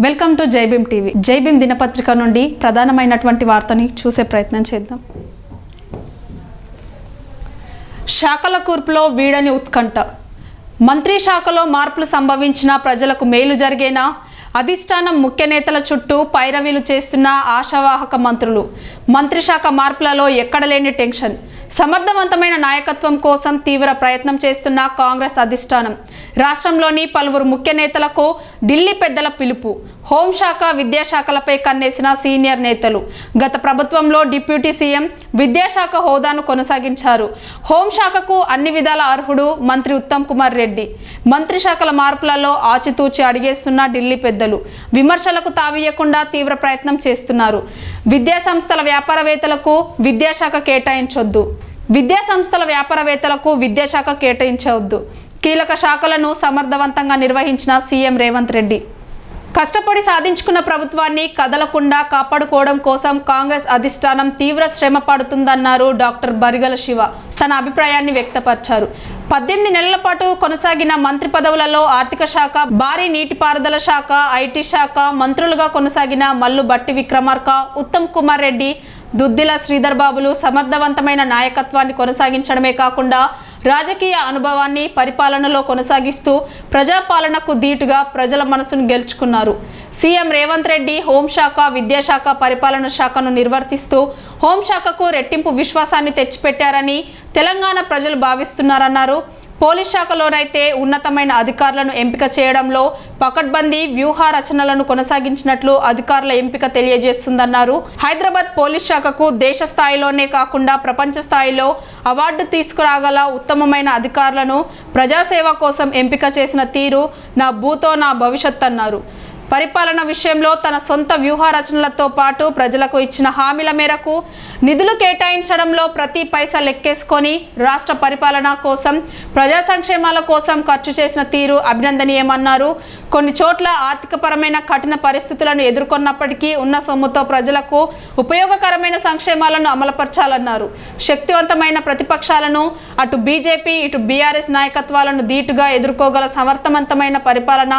Welcome to Jaibhim TV. Jaibhim దినపత్రిక నుండి ప్రధానమైనటువంటి వార్తని చూసే ప్రయత్నం చేద్దాం. శాఖల కూర్పులో వీడని ఉత్కంఠ. మంత్రి శాఖలో మార్పులు సంభవించిన ప్రజలకు మేలు జరిగేనా? అధిష్టానం ముఖ్య నేతల చుట్టూ పైరవీలు చేస్తున్న ఆశావాహక మంత్రులు. మంత్రిశాఖ మార్పులలో ఎక్కడ లేని టెన్షన్. సమర్థవంతమైన నాయకత్వం కోసం తీవ్ర ప్రయత్నం చేస్తున్న కాంగ్రెస్ అధిష్టానం. రాష్ట్రంలోని పలువురు ముఖ్య నేతలకు ఢిల్లీ పెద్దల పిలుపు. హోంశాఖ, విద్యాశాఖలపై కన్నేసిన సీనియర్ నేతలు. గత ప్రభుత్వంలో డిప్యూటీ సీఎం విద్యాశాఖ హోదాను కొనసాగించారు. హోంశాఖకు అన్ని విధాల అర్హుడు మంత్రి ఉత్తమ్ కుమార్ రెడ్డి. మంత్రిశాఖల మార్పులలో ఆచితూచి అడిగేస్తున్న ఢిల్లీ పెద్దలు. విమర్శలకు తావీయకుండా తీవ్ర ప్రయత్నం చేస్తున్నారు. విద్యాసంస్థల వ్యాపారవేత్తలకు విద్యాశాఖ కేటాయించొద్దు. విద్యాశాఖ కేటాయించవద్దు. కీలక శాఖలను సమర్థవంతంగా నిర్వహించిన సీఎం రేవంత్ రెడ్డి. కష్టపడి సాధించుకున్న ప్రభుత్వాన్ని కదలకుండా కాపాడుకోవడం కోసం కాంగ్రెస్ అధిష్టానం తీవ్ర శ్రమ పడుతుందన్నారు డాక్టర్ బరిగల శివ. తన అభిప్రాయాన్ని వ్యక్తపరిచారు. 18 నెలల పాటు కొనసాగిన మంత్రి పదవులలో ఆర్థిక శాఖ, భారీ నీటిపారుదల శాఖ, ఐటీ శాఖ మంత్రులుగా కొనసాగిన మల్లు భట్టి విక్రమార్క, ఉత్తమ్ కుమార్ రెడ్డి, దుద్దిల శ్రీధర్ బాబులు సమర్థవంతమైన నాయకత్వాన్ని కొనసాగించడమే కాకుండా రాజకీయ అనుభవాన్ని పరిపాలనలో కొనసాగిస్తూ ప్రజాపాలనకు ధీటుగా ప్రజల మనసును గెలుచుకున్నారు. సీఎం రేవంత్ రెడ్డి హోంశాఖ, విద్యాశాఖ, పరిపాలన శాఖను నిర్వర్తిస్తూ హోంశాఖకు రెట్టింపు విశ్వాసాన్ని తెచ్చిపెట్టారని తెలంగాణ ప్రజలు భావిస్తున్నారన్నారు. పోలీస్ శాఖలోనైతే ఉన్నతమైన అధికారులను ఎంపిక చేయడంలో పకడ్బందీ వ్యూహ రచనలను కొనసాగించినట్లు అధికారుల ఎంపిక తెలియజేస్తుందన్నారు. హైదరాబాద్ పోలీస్ శాఖకు దేశ స్థాయిలోనే కాకుండా ప్రపంచ స్థాయిలో అవార్డు తీసుకురాగల ఉత్తమమైన అధికారులను ప్రజాసేవ కోసం ఎంపిక చేసిన తీరు నా భూతో నా భవిష్యత్ అన్నారు. పరిపాలన విషయంలో తన సొంత వ్యూహ రచనలతో పాటు ప్రజలకు ఇచ్చిన హామీల మేరకు నిధులు కేటాయించడంలో ప్రతి పైసా లెక్కేసుకొని రాష్ట్ర పరిపాలన కోసం, ప్రజా సంక్షేమాల కోసం ఖర్చు చేసిన తీరు అభినందనీయమన్నారు. కొన్ని చోట్ల ఆర్థికపరమైన కఠిన పరిస్థితులను ఎదుర్కొన్నప్పటికీ ఉన్న సొమ్ముతో ప్రజలకు ఉపయోగకరమైన సంక్షేమాలను అమలుపరచాలన్నారు. శక్తివంతమైన ప్రతిపక్షాలను అటు బీజేపీ ఇటు బీఆర్ఎస్ నాయకత్వాలను ధీటుగా ఎదుర్కోగల సమర్థవంతమైన పరిపాలన,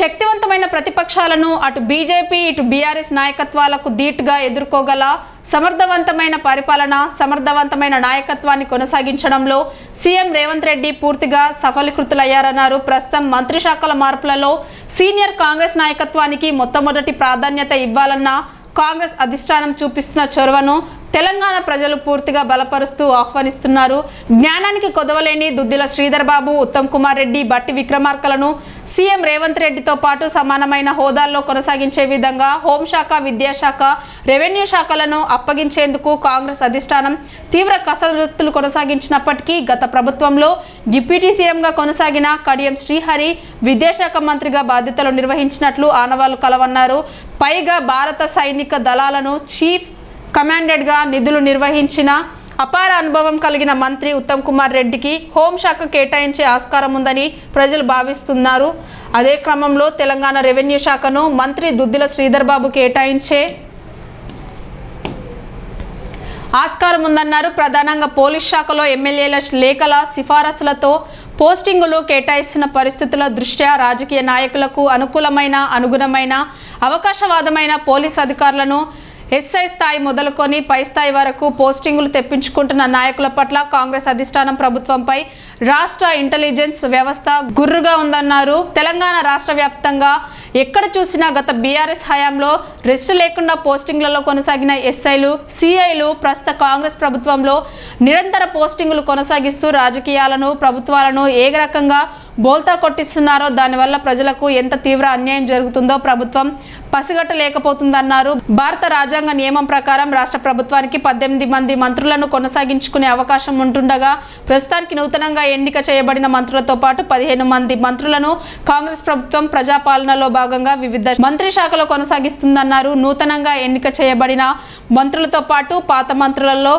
శక్తివంతమైన ప్రతిపక్షాలను అటు బీజేపీ ఇటు బీఆర్ఎస్ నాయకత్వాలకు ధీటుగా ఎదుర్కోగల సమర్థవంతమైన పరిపాలన, సమర్థవంతమైన నాయకత్వాన్ని కొనసాగించడంలో సీఎం రేవంత్ రెడ్డి పూర్తిగా సఫలీకృతులయ్యారన్నారు. ప్రస్తుతం మంత్రిశాఖల మార్పులలో సీనియర్ కాంగ్రెస్ నాయకత్వానికి మొట్టమొదటి ప్రాధాన్యత ఇవ్వాలన్న కాంగ్రెస్ అధిష్టానం చూపిస్తున్న చొరవను తెలంగాణ ప్రజలు పూర్తిగా బలపరుస్తూ ఆహ్వానిస్తున్నారు. జ్ఞానానికి కొదవలేని దుద్దిల శ్రీధర్ బాబు, ఉత్తమ్ కుమార్ రెడ్డి, భట్టి విక్రమార్కలను సీఎం రేవంత్ రెడ్డితో పాటు సమానమైన హోదాల్లో కొనసాగించే విధంగా హోంశాఖ, విద్యాశాఖ, రెవెన్యూ శాఖలను అప్పగించేందుకు కాంగ్రెస్ అధిష్టానం తీవ్ర కసరత్తులు కొనసాగించినప్పటికీ గత ప్రభుత్వంలో డిప్యూటీ సీఎంగా కొనసాగిన కడియం శ్రీహరి విద్యాశాఖ మంత్రిగా బాధ్యతలు నిర్వహించినట్లు ఆనవాళ్లు కలవన్నారు. పైగా భారత సైనిక దళాలను చీఫ్ కమాండెంట్గా నిధులు నిర్వహించిన అపార అనుభవం కలిగిన మంత్రి ఉత్తమ్ కుమార్ రెడ్డికి హోంశాఖ కేటాయించే ఆస్కారం ఉందని ప్రజలు భావిస్తున్నారు. అదే క్రమంలో తెలంగాణ రెవెన్యూ శాఖను మంత్రి దుద్దిల శ్రీధర్ బాబు కేటాయించే ఆస్కారం ఉందన్నారు. ప్రధానంగా పోలీస్ శాఖలో ఎమ్మెల్యేల లేఖల సిఫారసులతో పోస్టింగులు కేటాయిస్తున్న పరిస్థితుల దృష్ట్యా రాజకీయ నాయకులకు అనుగుణమైన అవకాశవాదమైన పోలీస్ అధికారులను ఎస్ఐ స్థాయి మొదలుకొని పై స్థాయి వరకు పోస్టింగులు తెప్పించుకుంటున్న నాయకుల పట్ల కాంగ్రెస్ అధిష్టానం ప్రభుత్వంపై రాష్ట్ర ఇంటెలిజెన్స్ వ్యవస్థ గుర్రుగా ఉందన్నారు. తెలంగాణ రాష్ట్ర వ్యాప్తంగా ఎక్కడ చూసినా గత బీఆర్ఎస్ హయాంలో రెస్ట్ లేకుండా పోస్టింగ్లలో కొనసాగిన ఎస్ఐలు, సిఐలు ప్రస్తుత కాంగ్రెస్ ప్రభుత్వంలో నిరంతర పోస్టింగులు కొనసాగిస్తూ రాజకీయాలను, ప్రభుత్వాలను ఏ రకంగా బోల్తా కొట్టిస్తున్నారో, దానివల్ల ప్రజలకు ఎంత తీవ్ర అన్యాయం జరుగుతుందో ప్రభుత్వం పసిగట్టలేకపోతుందన్నారు. భారత రాజ్యాంగ నియమం ప్రకారం రాష్ట్ర ప్రభుత్వానికి 18 మంది మంత్రులను కొనసాగించుకునే అవకాశం ఉంటుండగా ప్రస్తుతానికి నూతనంగా ఎన్నిక చేయబడిన మంత్రులతో పాటు 15 మంది మంత్రులను కాంగ్రెస్ ప్రభుత్వం ప్రజాపాలనలో భాగంగా వివిధ మంత్రి శాఖలో కొనసాగిస్తుందన్నారు. నూతనంగా ఎన్నిక చేయబడిన మంత్రులతో పాటు పాత మంత్రులలో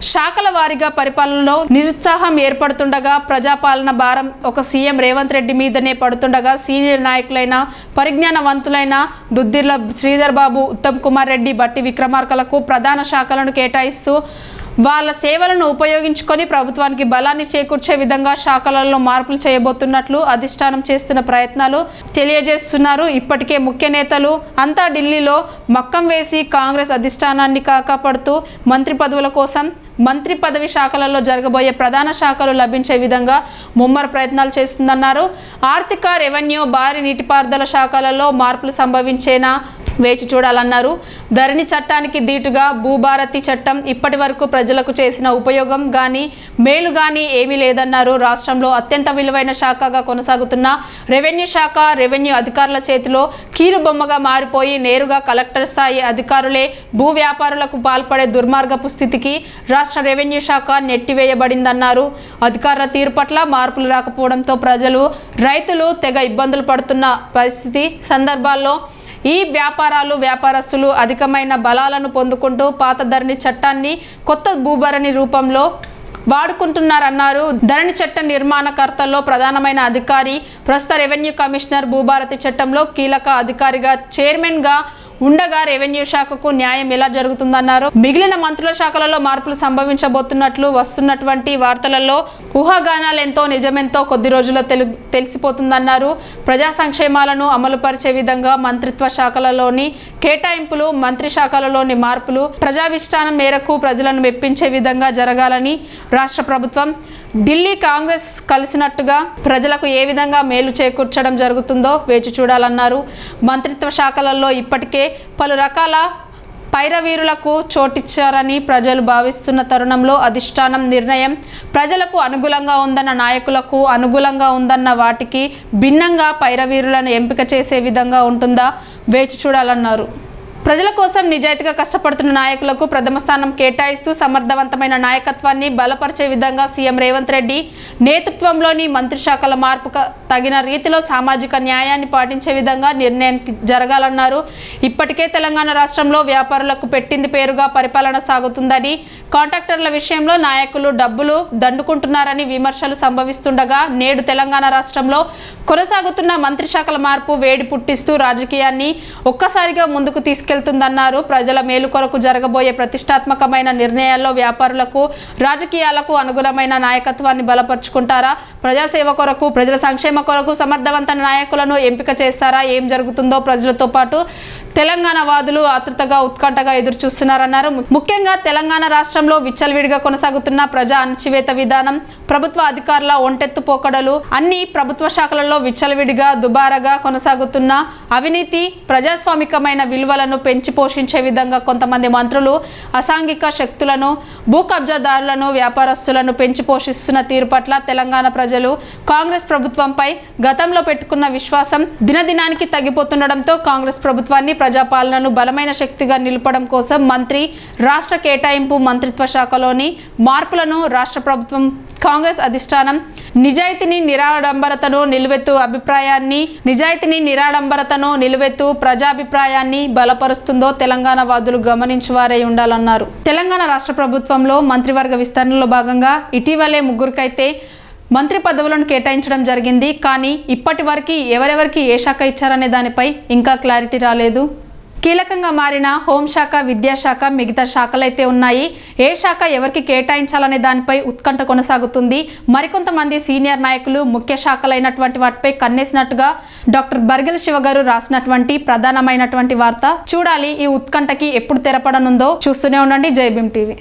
శాఖల వారీగా పరిపాలనలో నిరుత్సాహం ఏర్పడుతుండగా ప్రజాపాలన భారం ఒక సీఎం రేవంత్ రెడ్డి మీదనే పడుతుండగా సీనియర్ నాయకులైన పరిజ్ఞానవంతులైన దుద్దిల శ్రీధర్ బాబు, ఉత్తమ్ కుమార్ రెడ్డి, భట్టి విక్రమార్కలకు ప్రధాన శాఖలను కేటాయిస్తూ వాళ్ళ సేవలను ఉపయోగించుకొని ప్రభుత్వానికి బలాన్ని చేకూర్చే విధంగా శాఖలలో మార్పులు చేయబోతున్నట్లు అధిష్టానం చేస్తున్న ప్రయత్నాలు తెలియజేస్తున్నారు. ఇప్పటికే ముఖ్య నేతలు అంతా ఢిల్లీలో మక్కం వేసి కాంగ్రెస్ అధిష్టానాన్ని కాకాపడుతూ మంత్రి పదవుల కోసం మంత్రి పదవి శాఖలలో జరగబోయే ప్రధాన శాఖలు లభించే విధంగా ముమ్మర ప్రయత్నాలు చేస్తుందన్నారు. ఆర్థిక, రెవెన్యూ, భారీ నీటిపారుదల శాఖలలో మార్పులు సంభవించేనా వేచి చూడాలన్నారు. ధరణి చట్టానికి దీటుగా భూభారతి చట్టం ఇప్పటి వరకు ప్రజలకు చేసిన ఉపయోగం కానీ మేలు కానీ ఏమీ లేదన్నారు. రాష్ట్రంలో అత్యంత విలువైన శాఖగా కొనసాగుతున్న రెవెన్యూ శాఖ రెవెన్యూ అధికారుల చేతిలో కీలుబొమ్మగా మారిపోయి నేరుగా కలెక్టర్ స్థాయి అధికారులే భూ వ్యాపారులకు పాల్పడే దుర్మార్గపు స్థితికి రాష్ట్ర రెవెన్యూ శాఖ నెట్టివేయబడిందన్నారు. అధికారుల తీరు పట్ల మార్పులు రాకపోవడంతో ప్రజలు, రైతులు తెగ ఇబ్బందులు పడుతున్న పరిస్థితి సందర్భాల్లో ఈ వ్యాపారస్తులు అధికమైన బలాలను పొందుకుంటూ పాత ధరణి చట్టాన్ని కొత్త భూభరణి రూపంలో వాడుకుంటున్నారన్నారు. ధరణి చట్ట నిర్మాణకర్తల్లో ప్రధానమైన అధికారి ప్రస్తుత రెవెన్యూ కమిషనర్ భూభారతి చట్టంలో కీలక అధికారిగా చైర్మన్గా ఉండగా రెవెన్యూ శాఖకు న్యాయం ఎలా జరుగుతుందన్నారు. మిగిలిన మంత్రుల శాఖలలో మార్పులు సంభవించబోతున్నట్లు వస్తున్నటువంటి వార్తలలో ఊహాగానాలు ఎంతో నిజమెంతో కొద్ది రోజుల్లో తెలిసిపోతుందన్నారు. ప్రజా సంక్షేమాలను అమలుపరిచే విధంగా మంత్రిత్వ శాఖలలోని కేటాయింపులు, మంత్రి శాఖలలోని మార్పులు ప్రజాభిష్టానం మేరకు ప్రజలను మెప్పించే విధంగా జరగాలని రాష్ట్ర ప్రభుత్వం ఢిల్లీ కాంగ్రెస్ కలిసినట్టుగా ప్రజలకు ఏ విధంగా మేలు చేకూర్చడం జరుగుతుందో వేచి చూడాలన్నారు. మంత్రిత్వ శాఖలలో ఇప్పటికే పలు రకాల పైరవీరులకు చోటిచ్చారని ప్రజలు భావిస్తున్న తరుణంలో అధిష్టానం నిర్ణయం ప్రజలకు అనుకూలంగా ఉందన్న నాయకులకు అనుకూలంగా ఉందన్న వాటికి భిన్నంగా పైరవీరులను ఎంపిక చేసే విధంగా ఉంటుందా వేచి చూడాలన్నారు. ప్రజల కోసం నిజాయితీగా కష్టపడుతున్న నాయకులకు ప్రథమ స్థానం కేటాయిస్తూ సమర్థవంతమైన నాయకత్వాన్ని బలపరిచే విధంగా సీఎం రేవంత్ రెడ్డి నేతృత్వంలోని మంత్రి శాఖల మార్పు తగిన రీతిలో సామాజిక న్యాయాన్ని పాటించే విధంగా నిర్ణయం జరగాలన్నారు. ఇప్పటికే తెలంగాణ రాష్ట్రంలో వ్యాపారులకు పెట్టింది పేరుగా పరిపాలన సాగుతుందని, కాంట్రాక్టర్ల విషయంలో నాయకులు డబ్బులు దండుకుంటున్నారని విమర్శలు సంభవిస్తుండగా నేడు తెలంగాణ రాష్ట్రంలో కొనసాగుతున్న మంత్రి శాఖల మార్పు వేడి పుట్టిస్తూ రాజకీయాన్ని ఒక్కసారిగా ముందుకు తీసుకెళ్తుందన్నారు. ప్రజల మేలు కొరకు జరగబోయే ప్రతిష్టాత్మకమైన నిర్ణయాల్లో వ్యాపారులకు, రాజకీయాలకు అనుగుణమైన నాయకత్వాన్ని బలపరుచుకుంటారా? ప్రజాసేవ కొరకు, ప్రజల సంక్షేమ కొరకు సమర్థవంతమైన నాయకులను ఎంపిక చేస్తారా? ఏం జరుగుతుందో ప్రజలతో పాటు తెలంగాణ వాదులు ఆతృతగా, ఉత్కంఠగా ఎదురు చూస్తున్నారన్నారు. ముఖ్యంగా తెలంగాణ రాష్ట్రంలో విచ్చలవిడిగా కొనసాగుతున్న ప్రజా అణచివేత విధానం, ప్రభుత్వ అధికారుల ఒంటెత్తు పోకడలు, అన్ని ప్రభుత్వ శాఖలలో విచ్చలవిడిగా దుబారగా కొనసాగుతున్న అవినీతి, ప్రజాస్వామికమైన విలువలను పెంచి పోషించే విధంగా కొంతమంది మంత్రులు అసాంఘిక శక్తులను, భూ కబ్జాదారులను, వ్యాపారస్తులను పెంచి పోషిస్తున్న తీరు పట్ల తెలంగాణ ప్రజలు కాంగ్రెస్ ప్రభుత్వంపై గతంలో పెట్టుకున్న విశ్వాసం దినదినానికి తగ్గిపోతుండడంతో కాంగ్రెస్ ప్రభుత్వాన్ని, ప్రజాపాలనను బలమైన శక్తిగా నిలపడం కోసం మంత్రి, రాష్ట్ర కేటాయింపు, మంత్రిత్వ శాఖలోని మార్పులను రాష్ట్ర ప్రభుత్వం, కాంగ్రెస్ అధిష్టానం నిజాయితీని నిలువెత్తు ప్రజాభిప్రాయాన్ని బలపరుస్తుందో తెలంగాణ వాదులు గమనించువారై ఉండాలన్నారు. తెలంగాణ రాష్ట్ర ప్రభుత్వంలో మంత్రివర్గ విస్తరణలో భాగంగా ఇటీవలే ముగ్గురికైతే మంత్రి పదవులను కేటాయించడం జరిగింది. కానీ ఇప్పటి వరకు ఎవరెవరికి ఏ శాఖ ఇచ్చారనే దానిపై ఇంకా క్లారిటీ రాలేదు. కీలకంగా మారిన హోంశాఖ, విద్యాశాఖ, మిగతా శాఖలైతే ఉన్నాయి. ఏ శాఖ ఎవరికి కేటాయించాలనే దానిపై ఉత్కంఠ కొనసాగుతుంది. మరికొంతమంది సీనియర్ నాయకులు ముఖ్య శాఖలైనటువంటి వాటిపై కన్నేసినట్టుగా డాక్టర్ బర్గెల శివ గారు రాసినటువంటి ప్రధానమైనటువంటి వార్త. చూడాలి ఈ ఉత్కంఠకి ఎప్పుడు తెరపడనుందో. చూస్తూనే ఉండండి జై భీమ్ టీవీ.